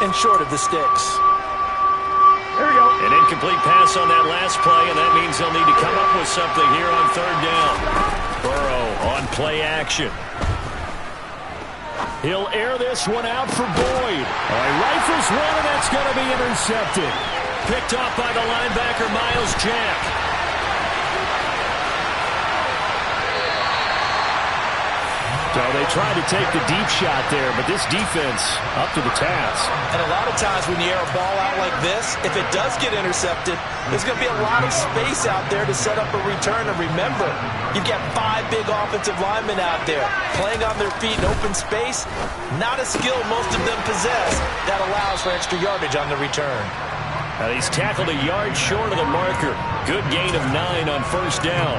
and short of the sticks. An incomplete pass on that last play, and that means they'll need to come up with something here on third down. Burrow on play action. He'll air this one out for Boyd. He rifles one, and that's going to be intercepted. Picked off by the linebacker, Miles Jack. So they tried to take the deep shot there, but this defense up to the task. And a lot of times when you air a ball out like this, if it does get intercepted, there's going to be a lot of space out there to set up a return. And remember, you've got 5 big offensive linemen out there playing on their feet in open space. Not a skill most of them possess that allows for extra yardage on the return. Now he's tackled a yard short of the marker. Good gain of 9 on first down.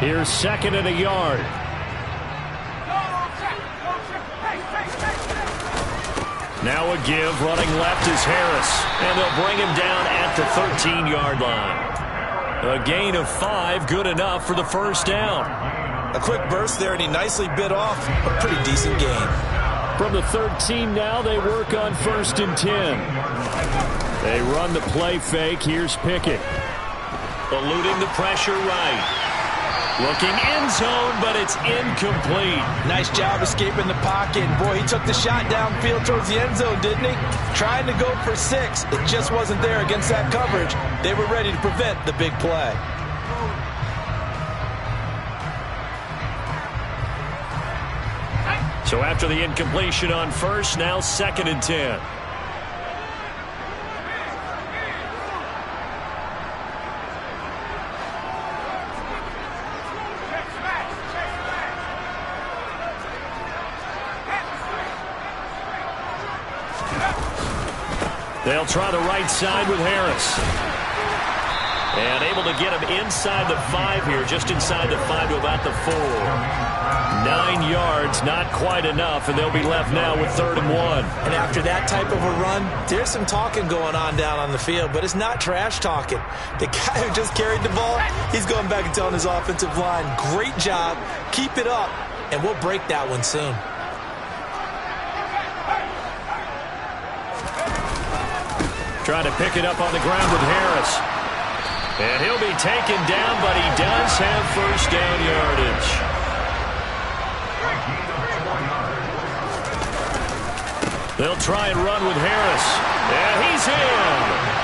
Here's second and a yard. Now a give, running left is Harris. And they'll bring him down at the 13-yard line. A gain of 5, good enough for the first down. A quick burst there, and he nicely bit off a pretty decent gain. From the 13 now, they work on first and 10. They run the play fake. Here's Pickett. Eluding the pressure right. Looking end zone, but it's incomplete. Nice job escaping the pocket. Boy, he took the shot downfield towards the end zone, didn't he? Trying to go for 6. It just wasn't there against that coverage. They were ready to prevent the big play. So after the incompletion on first, now second and 10. They'll try the right side with Harris. And able to get him inside the 5 here, just inside the 5 to about the 4. 9 yards, not quite enough, and they'll be left now with 3rd and 1. And after that type of a run, there's some talking going on down on the field, but it's not trash talking. The guy who just carried the ball, he's going back and telling his offensive line, great job, keep it up, and we'll break that one soon. Trying to pick it up on the ground with Harris. And he'll be taken down, but he does have first down yardage. They'll try and run with Harris. And he's in.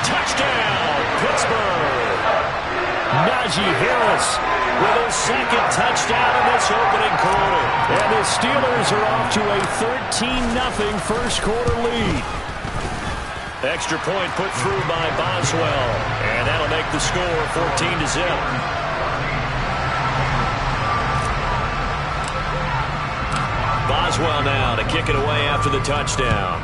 Touchdown, Pittsburgh. Najee Harris with his 2nd touchdown in this opening quarter. And the Steelers are off to a 13-0 first quarter lead. Extra point put through by Boswell. And that'll make the score 14-0. Boswell now to kick it away after the touchdown.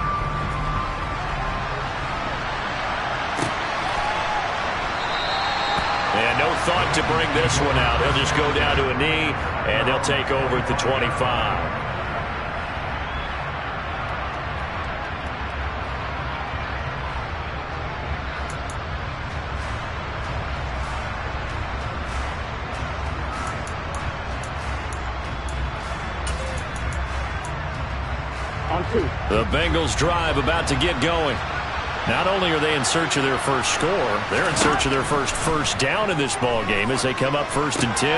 And no thought to bring this one out. He'll just go down to a knee, and they'll take over at the 25. The Bengals drive about to get going. Not only are they in search of their first score, they're in search of their first down in this ball game as they come up 1st and 10.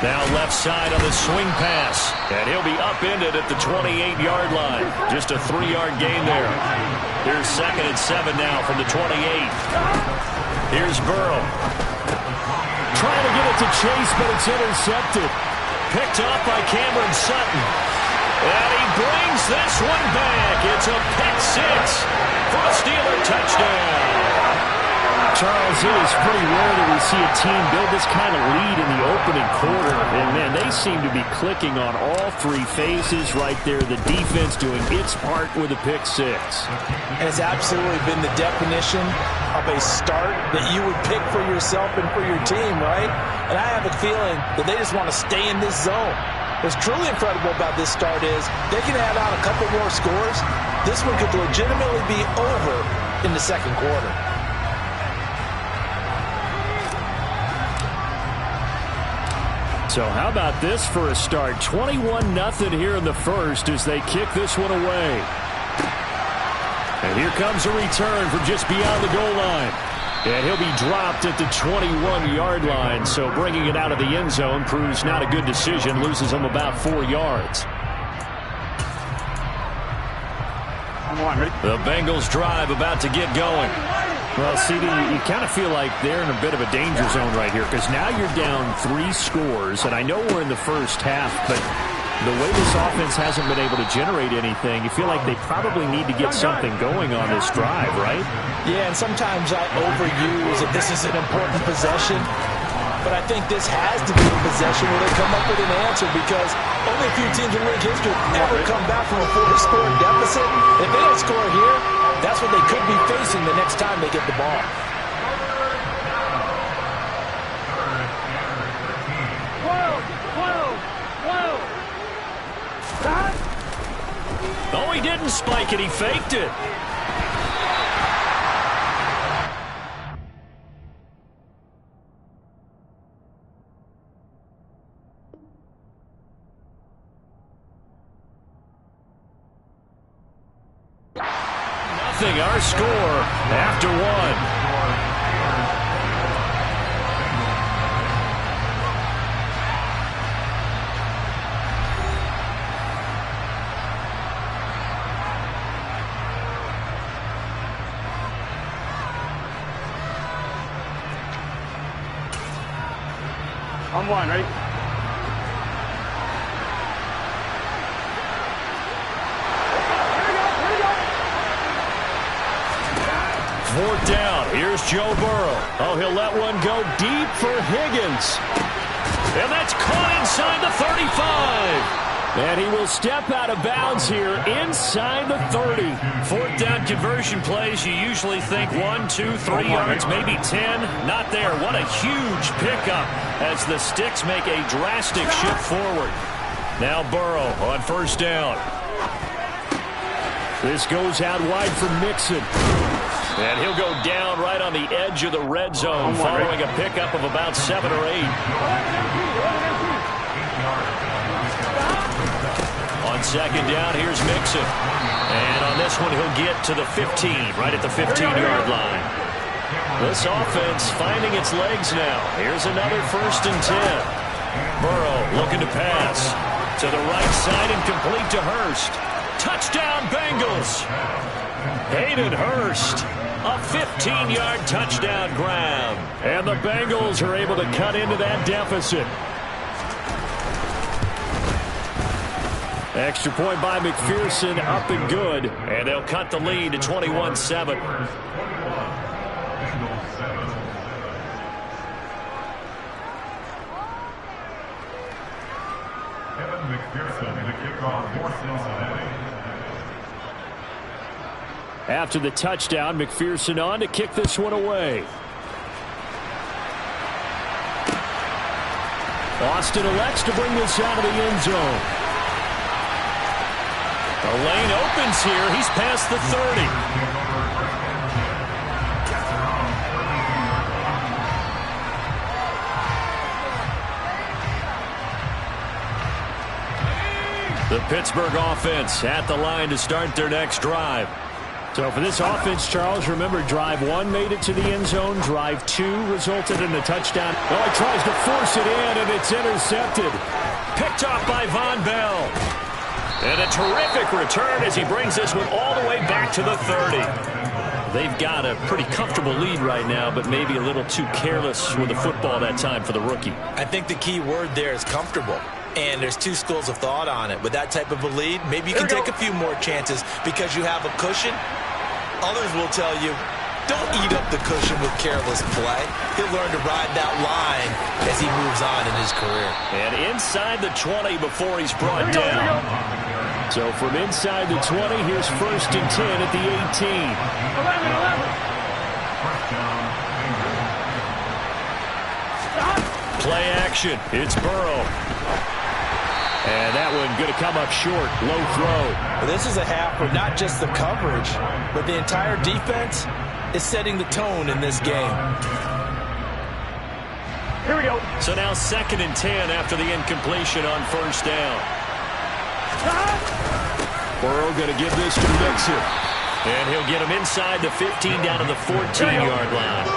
Now left side on the swing pass, and he'll be upended at the 28-yard line. Just a 3-yard gain there. Here's 2nd and 7 now from the 28. Here's Burrow. Trying to get it to Chase, but it's intercepted. Picked off by Cameron Sutton. And he brings this one back. It's a pick 6 for a Steeler touchdown. Charles, it is pretty rare that we see a team build this kind of lead in the opening quarter. And, man, they seem to be clicking on all 3 phases right there. The defense doing its part with a pick 6. And it's absolutely been the definition of a start that you would pick for yourself and for your team, right? And I have a feeling that they just want to stay in this zone. What's truly incredible about this start is they can add on a couple more scores. This one could legitimately be over in the second quarter. So how about this for a start? 21-0 here in the first as they kick this one away. And here comes a return from just beyond the goal line. And he'll be dropped at the 21-yard line. So bringing it out of the end zone proves not a good decision. Loses him about 4 yards. The Bengals drive about to get going. Well, CD, you kind of feel like they're in a bit of a danger zone right here because now you're down 3 scores, and I know we're in the first half, but the way this offense hasn't been able to generate anything, you feel like they probably need to get something going on this drive, right? Yeah, and sometimes I overuse if this is an important possession, but I think this has to be a possession where they come up with an answer because only a few teams in league history ever come back from a 4-score deficit. If they don't score here, that's what they could be facing the next time they get the ball. Oh, he didn't spike it. He faked it. Our score after 1. On 1, ready? Fourth down. Here's Joe Burrow. Oh, he'll let one go deep for Higgins. And that's caught inside the 35. And he will step out of bounds here inside the 30. Fourth down conversion plays, you usually think 1, 2, 3 yards, maybe 10. Not there. What a huge pickup as the Sticks make a drastic shift forward. Now Burrow on first down. This goes out wide for Mixon. And he'll go down right on the edge of the red zone following a pickup of about 7 or 8. On second down, here's Mixon. And on this one, he'll get to the 15, right at the 15-yard line. This offense finding its legs now. Here's another 1st and 10. Burrow looking to pass. To the right side and complete to Hurst. Touchdown, Bengals! Hayden Hurst. A 15-yard touchdown grab. And the Bengals are able to cut into that deficit. Extra point by McPherson, up and good. And they'll cut the lead to 21-7. McPherson to kick off for Cincinnati. After the touchdown, McPherson on to kick this one away. Austin elects to bring this out of the end zone. The lane opens here. He's past the 30. The Pittsburgh offense at the line to start their next drive. So for this offense, Charles, remember, drive 1 made it to the end zone. Drive 2 resulted in a touchdown. Oh, he tries to force it in, and it's intercepted. Picked off by Von Bell. And a terrific return as he brings this one all the way back to the 30. They've got a pretty comfortable lead right now, but maybe a little too careless with the football that time for the rookie. I think the key word there is comfortable. And there's 2 schools of thought on it. With that type of a lead, maybe you can take a few more chances because you have a cushion. Others will tell you, don't eat up the cushion with careless play. He'll learn to ride that line as he moves on in his career. And inside the 20 before he's brought down. So from inside the 20, here's 1st and 10 at the 18. Play action. It's Burrow. And that one going to come up short. Low throw. Well, this is a half where not just the coverage, but the entire defense is setting the tone in this game. Here we go. So now 2nd and 10 after the incompletion on 1st down. Burrow going to give this to Mixon. And he'll get him inside the 15 down to the 14-yard line.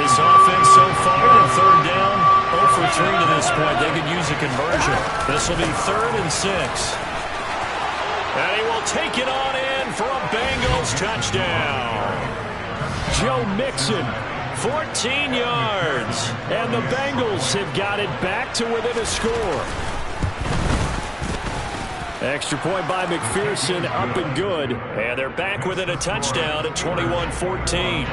This offense so far in 3rd down, 0 for 3 to this point. They could use a conversion. This will be 3rd and 6. And he will take it on in for a Bengals touchdown. Joe Mixon. 14 yards. And the Bengals have got it back to within a score. Extra point by McPherson, up and good. And they're back within a touchdown at 21-14.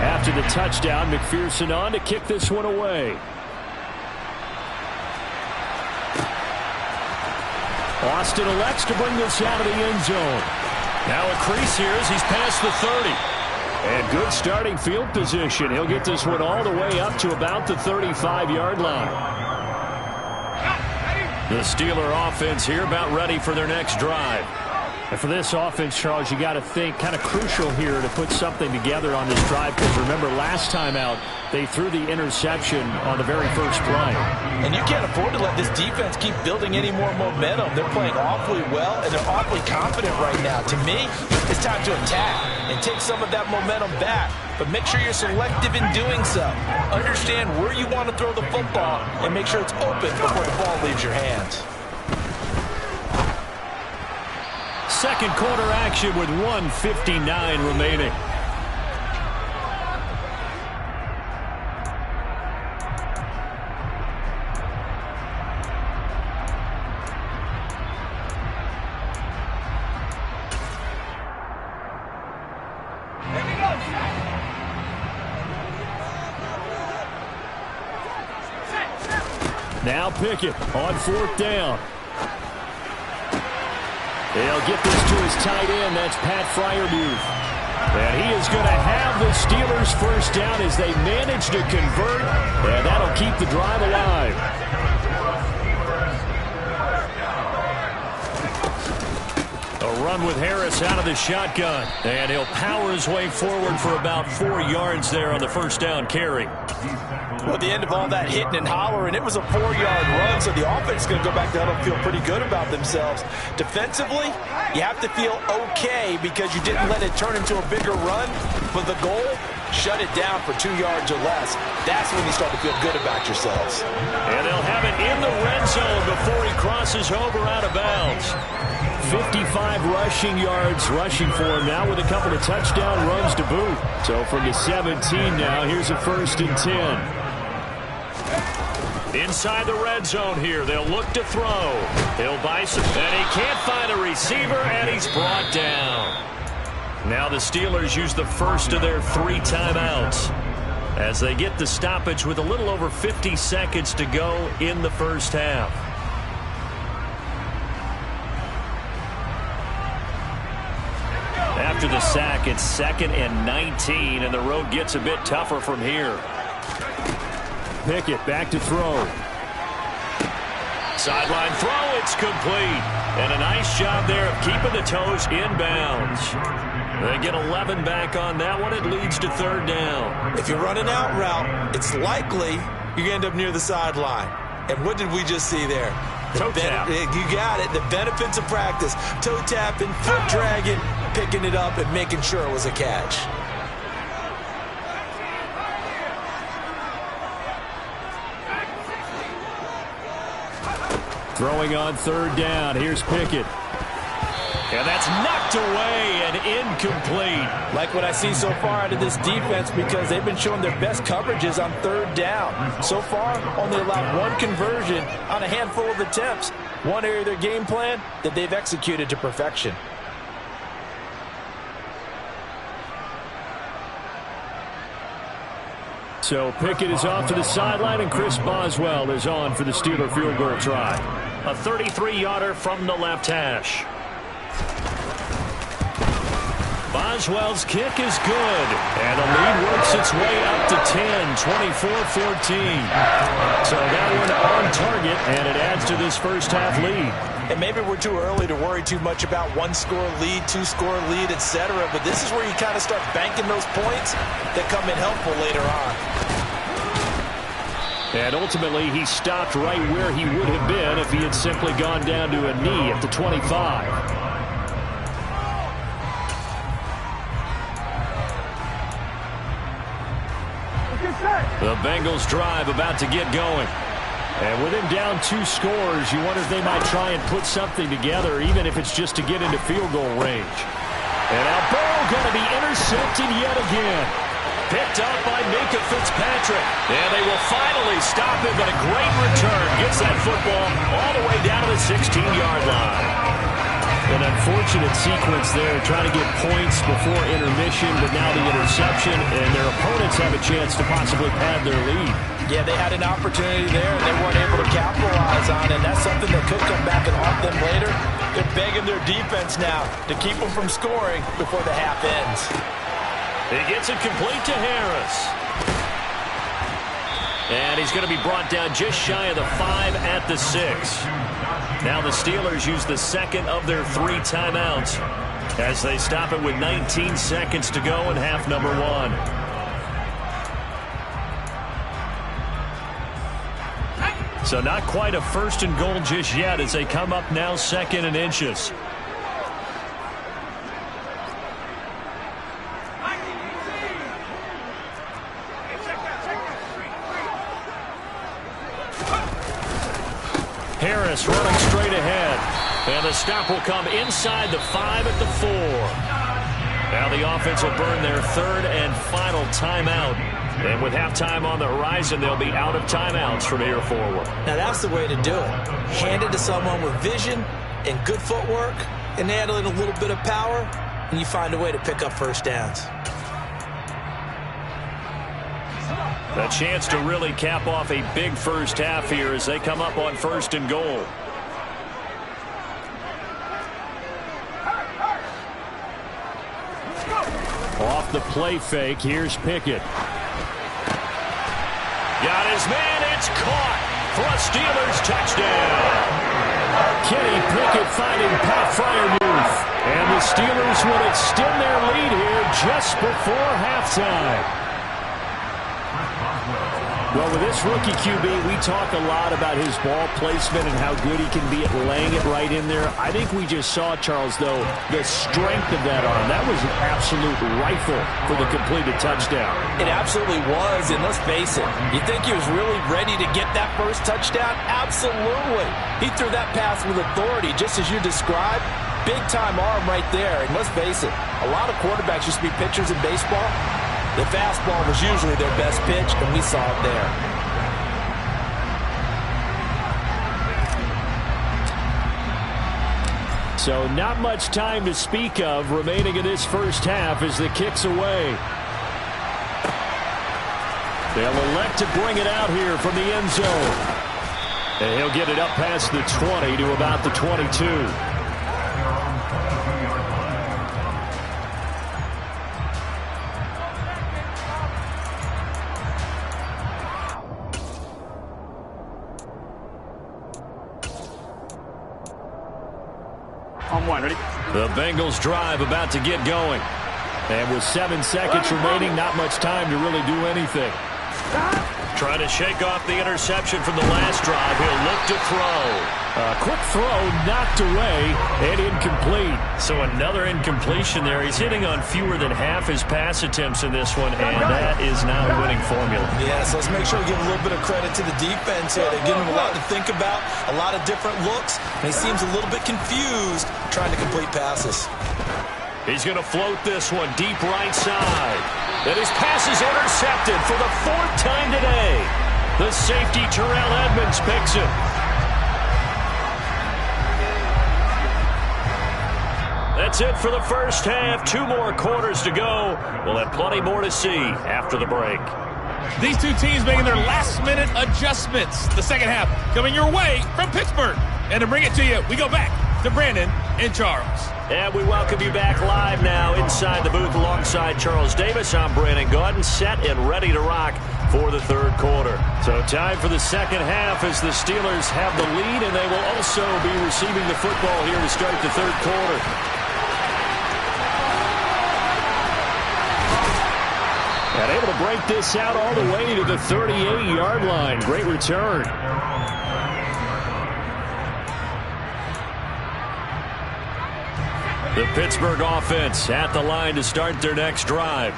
After the touchdown, McPherson on to kick this one away. Austin elects to bring this out of the end zone. Now a crease here as he's past the 30. And good starting field position. He'll get this one all the way up to about the 35-yard line. The Steeler offense here about ready for their next drive. And for this offense, Charles, you got to think kind of crucial here to put something together on this drive, because remember last time out they threw the interception on the very first play. And you can't afford to let this defense keep building any more momentum. They're playing awfully well, and they're awfully confident right now. To me, it's time to attack and take some of that momentum back. But make sure you're selective in doing so. Understand where you want to throw the football and make sure it's open before the ball leaves your hands. Second quarter action with 1:59 remaining. Now Pickett on 4th down. They'll get this to his tight end. That's Pat Freiermuth. And he is going to have the Steelers first down as they manage to convert. And that'll keep the drive alive. A run with Harris out of the shotgun. And he'll power his way forward for about 4 yards there on the first down carry. Well, at the end of all that hitting and hollering, it was a 4-yard run, so the offense is going to go back to huddle and feel pretty good about themselves. Defensively, you have to feel okay because you didn't let it turn into a bigger run, but the goal, shut it down for 2 yards or less. That's when you start to feel good about yourselves. And they'll have it in the red zone before he crosses over out of bounds. 55 rushing yards rushing for him now with a couple of touchdown runs to boot. So from the 17 now, here's a 1st and 10. Inside the red zone here, they'll look to throw. He'll buy some, and he can't find a receiver, and he's brought down. Now the Steelers use the first of their 3 timeouts as they get the stoppage with a little over 50 seconds to go in the first half. After the sack, it's 2nd and 19, and the road gets a bit tougher from here. Pickett back to throw. Sideline throw, it's complete. And a nice job there of keeping the toes inbounds. They get 11 back on that one. It leads to 3rd down. If you're running out route, it's likely you're going to end up near the sideline. And what did we just see there? Toe tap. You got it. The benefits of practice. Toe tapping, foot dragging, picking it up, and making sure it was a catch. Throwing on 3rd down. Here's Pickett. And that's knocked away and incomplete. Like what I see so far out of this defense, because they've been showing their best coverages on 3rd down. So far, only allowed 1 conversion on a handful of attempts. One area of their game plan that they've executed to perfection. So Pickett is off to the sideline, and Chris Boswell is on for the Steeler field goal try. A 33-yarder from the left hash. Boswell's kick is good, and the lead works its way up to 10, 24-14. So that one on target, and it adds to this first half lead. And maybe we're too early to worry too much about one-score lead, two-score lead, etc. But this is where you kind of start banking those points that come in helpful later on. And ultimately, he stopped right where he would have been if he had simply gone down to a knee at the 25. The Bengals drive about to get going. And with him down 2 scores, you wonder if they might try and put something together, even if it's just to get into field goal range. And now Burrow going to be intercepted yet again. Picked up by Minka Fitzpatrick. And they will finally stop him, but a great return. Gets that football all the way down to the 16-yard line. An unfortunate sequence there, trying to get points before intermission, but now the interception, and their opponents have a chance to possibly pad their lead. Yeah, they had an opportunity there, and they weren't able to capitalize on it. And that's something that could come back and haunt them later. They're begging their defense now to keep them from scoring before the half ends. He gets it complete to Harris. And he's going to be brought down just shy of the 5 at the 6. Now the Steelers use the second of their 3 timeouts as they stop it with 19 seconds to go in half number 1. So not quite a 1st and goal just yet as they come up now 2nd and inches. Harris running straight ahead. And the stop will come inside the 5 at the 4. Now the offense will burn their 3rd and final timeout. And with halftime on the horizon, they'll be out of timeouts from here forward. Now that's the way to do it. Hand it to someone with vision and good footwork and add in a little bit of power, and you find a way to pick up first downs. A chance to really cap off a big first half here as they come up on 1st and goal. Off the play fake, here's Pickett. Got his man, it's caught for a Steelers touchdown. Kenny Pickett finding Pat Freiermuth. And the Steelers will extend their lead here just before halftime. Well, with this rookie QB, we talk a lot about his ball placement and how good he can be at laying it right in there. I think we just saw, Charles, though, the strength of that arm. That was an absolute rifle for the completed touchdown. It absolutely was, and let's face it, you think he was really ready to get that first touchdown? Absolutely. He threw that pass with authority, just as you described. Big-time arm right there, and let's face it, a lot of quarterbacks used to be pitchers in baseball. The fastball was usually their best pitch, and we saw it there. So not much time to speak of remaining in this first half as the kick's away. They'll elect to bring it out here from the end zone. And he'll get it up past the 20 to about the 22. On 1, ready? The Bengals drive about to get going. And with 7 seconds remaining, not much time to really do anything. Trying to shake off the interception from the last drive. He'll look to throw. A quick throw knocked away and incomplete. So another incompletion there. He's hitting on fewer than half his pass attempts in this one, and that is now a winning formula. Yeah, so let's make sure we give a little bit of credit to the defense here. They give him a lot to think about, a lot of different looks, and he seems a little bit confused trying to complete passes. He's going to float this one deep right side. And his pass is intercepted for the 4th time today. The safety, Terrell Edmonds, picks it. That's it for the first half. 2 more quarters to go. We'll have plenty more to see after the break. These two teams making their last-minute adjustments. The second half coming your way from Pittsburgh. And to bring it to you, we go back to Brandon and Charles. And we welcome you back live now inside the booth alongside Charles Davis. I'm Brandon Gaudin, set and ready to rock for the third quarter. So time for the second half as the Steelers have the lead, and they will also be receiving the football here to start the third quarter. And able to break this out all the way to the 38-yard line. Great return. The Pittsburgh offense at the line to start their next drive.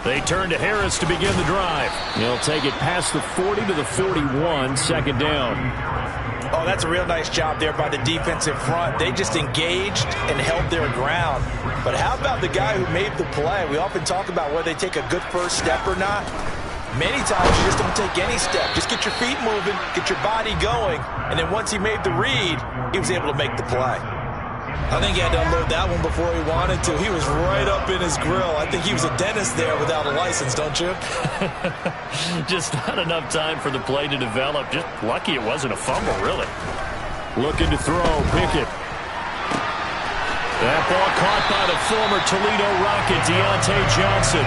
They turn to Harris to begin the drive. He'll take it past the 40 to the 41, second down. Oh, that's a real nice job there by the defensive front. They just engaged and held their ground. But how about the guy who made the play? We often talk about whether they take a good first step or not. Many times you just don't take any step. Just get your feet moving, get your body going, and then once he made the read, he was able to make the play. I think he had to unload that one before he wanted to. He was right up in his grill. I think he was a dentist there without a license, don't you? Just not enough time for the play to develop. Just lucky it wasn't a fumble, really. Looking to throw, Pickett. That ball caught by the former Toledo Rocket, Deontay Johnson.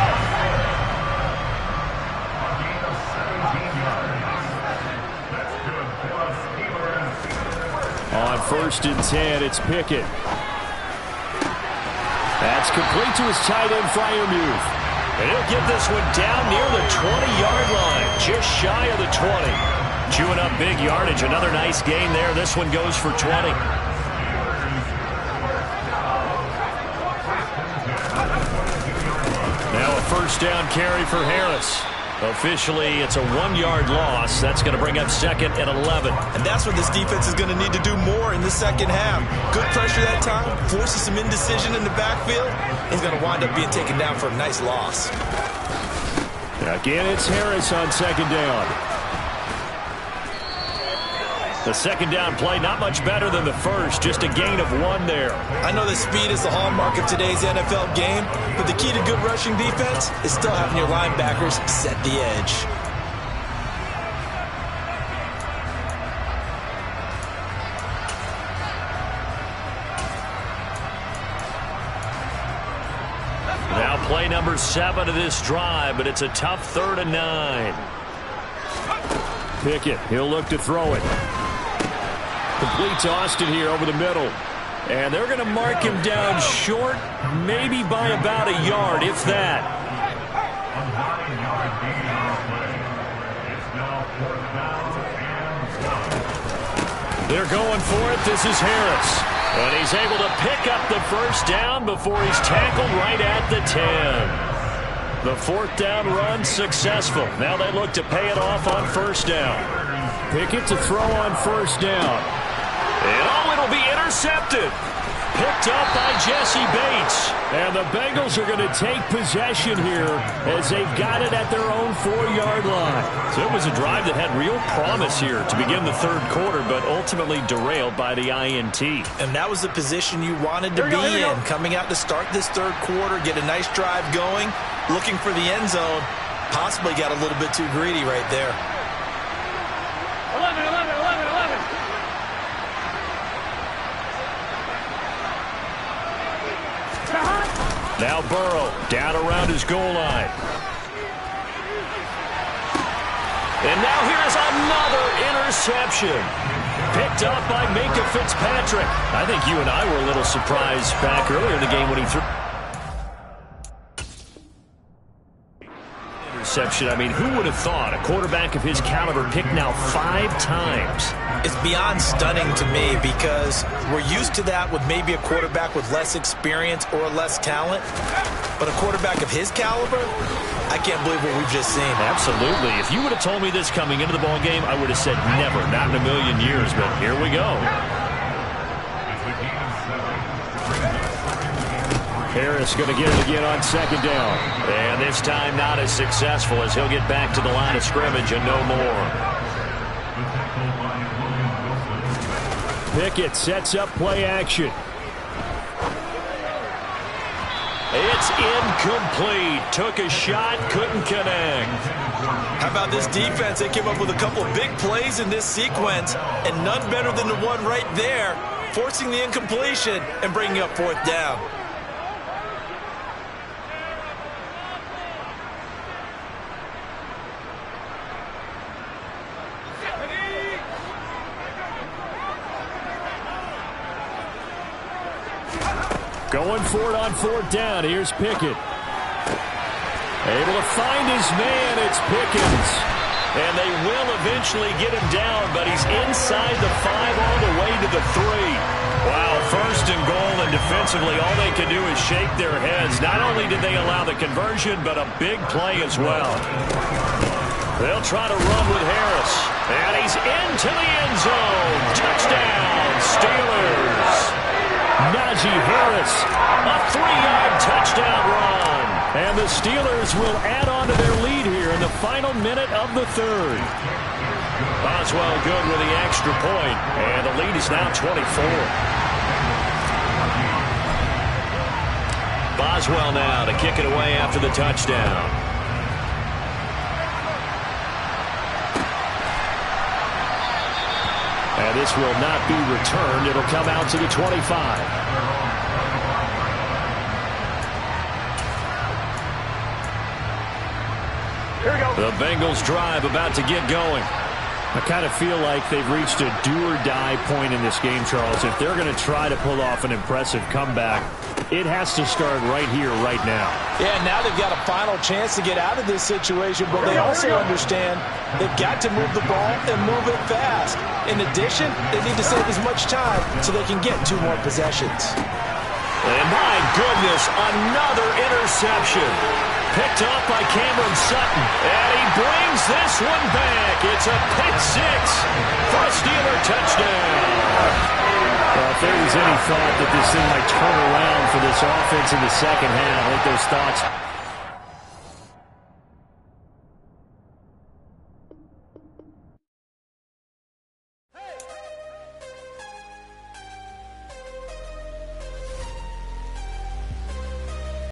On 1st and 10, it's Pickett. That's complete to his tight end, Freiermuth. And he'll get this one down near the 20-yard line, just shy of the 20. Chewing up big yardage. Another nice gain there. This one goes for 20. Now a first down carry for Harris. Officially, it's a 1-yard loss. That's going to bring up 2nd and 11. And that's what this defense is going to need to do more in the second half. Good pressure that time, forces some indecision in the backfield. He's going to wind up being taken down for a nice loss. Again, it's Harris on 2nd down. The second down play, not much better than the first. Just a gain of 1 there. I know that speed is the hallmark of today's NFL game, but the key to good rushing defense is still having your linebackers set the edge. Now play number 7 of this drive, but it's a tough 3rd and 9. Pickett, he'll look to throw it. Complete to Austin here over the middle. And they're going to mark him down short, maybe by about a yard, if that. They're going for it. This is Harris. And he's able to pick up the first down before he's tackled right at the 10. The 4th down run successful. Now they look to pay it off on 1st down. Pickett to throw on 1st down. And it'll be intercepted. Picked up by Jesse Bates. And the Bengals are going to take possession here as they've got it at their own 4-yard line. So it was a drive that had real promise here to begin the third quarter, but ultimately derailed by the INT. And that was the position you wanted to be in. Coming out to start this third quarter, get a nice drive going, looking for the end zone. Possibly got a little bit too greedy right there. 11. Now Burrow down around his goal line. And now here's another interception. Picked up by Minka Fitzpatrick. I think you and I were a little surprised back earlier in the game when he threw interception. I mean, who would have thought a quarterback of his caliber picked now 5 times? It's beyond stunning to me because we're used to that with maybe a quarterback with less experience or less talent. But a quarterback of his caliber, I can't believe what we've just seen. Absolutely. If you would have told me this coming into the ball game, I would have said never, not in a million years. But here we go. Harris going to get it again on 2nd down. And this time not as successful as he'll get back to the line of scrimmage and no more. Pickett sets up play action. It's incomplete. Took a shot, couldn't connect. How about this defense? They came up with a couple of big plays in this sequence, and none better than the one right there, forcing the incompletion and bringing up fourth down. Going for it on fourth down. Here's Pickett. Able to find his man. It's Pickens. And they will eventually get him down, but he's inside the 5 all the way to the 3. Wow, first and goal, and defensively all they can do is shake their heads. Not only did they allow the conversion, but a big play as well. They'll try to run with Harris. And he's into the end zone. Touchdown, Steelers. Najee Harris, a 3-yard touchdown run. And the Steelers will add on to their lead here in the final minute of the third. Boswell good with the extra point, and the lead is now 24. Boswell now to kick it away after the touchdown. And this will not be returned. It'll come out to the 25. Here we go. The Bengals drive about to get going. I kind of feel like they've reached a do-or-die point in this game, Charles. If they're going to try to pull off an impressive comeback, it has to start right here, right now. Yeah, now they've got a final chance to get out of this situation, but they also understand they've got to move the ball and move it fast. In addition, they need to save as much time so they can get 2 more possessions. And my goodness, another interception. Picked up by Cameron Sutton. And he brings this one back. It's a pick 6 for a Steeler touchdown. Well, if there was any thought that this thing might turn around for this offense in the second half, I think those thoughts